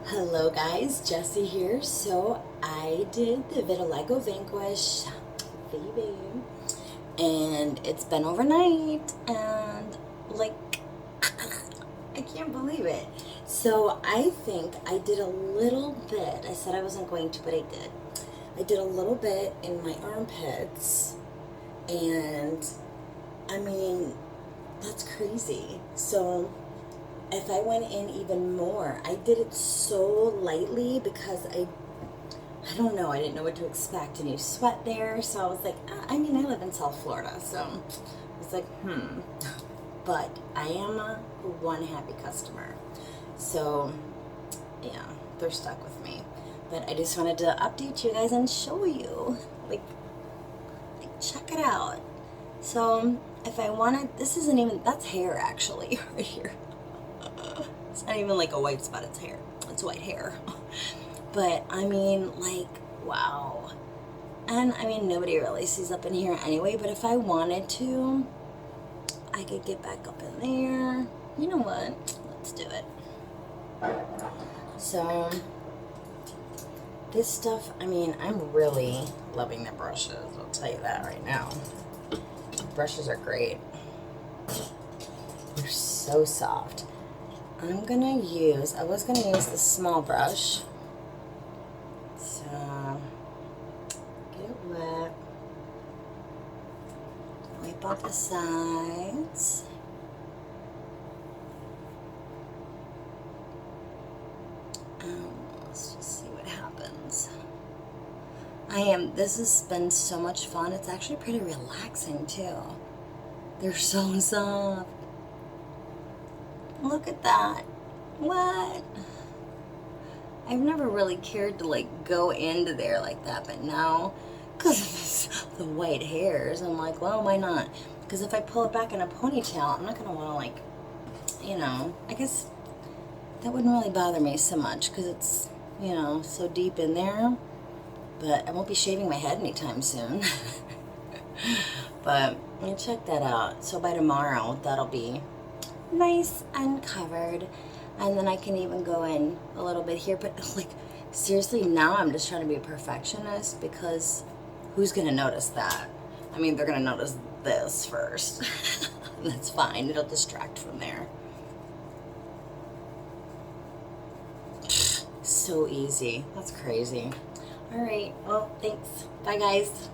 Hello guys, Jessie here. So I did the Vitiligo Vanquish, baby, and it's been overnight, and like, I can't believe it. So I think I did a little bit. I said I wasn't going to, but I did. I did a little bit in my armpits, and I mean, that's crazy. So if I went in even more, I did it so lightly because I don't know, I didn't know what to expect, and you sweat there, so I was like, I mean, I live in South Florida, so I was like, but I am one happy customer, so yeah, they're stuck with me. But I just wanted to update you guys and show you, like check it out. So if I wanted, this isn't even, that's hair actually, right here. It's not even like a white spot, it's hair. It's white hair. But I mean, like, wow. And I mean, nobody really sees up in here anyway, but if I wanted to, I could get back up in there. You know what? Let's do it. So this stuff, I mean, I'm really loving the brushes. I'll tell you that right now. Brushes are great. They're so soft. I'm gonna use, I was gonna use the small brush. So, get it wet. Wipe off the sides. Let's just see what happens. This has been so much fun. It's actually pretty relaxing too. They're so soft. Look at that. What? I've never really cared to like go into there like that, but now, because of the white hairs, I'm like, well, why not? Because if I pull it back in a ponytail, I'm not going to want to, like, you know, I guess that wouldn't really bother me so much because it's, you know, so deep in there. But I won't be shaving my head anytime soon. But check that out. So by tomorrow, that'll be nice and covered, and then I can even go in a little bit here. But like, seriously, now I'm just trying to be a perfectionist, because who's gonna notice that? I mean, they're gonna notice this first. That's fine, it'll distract from there. So easy. That's crazy. All right, well, thanks. Bye guys.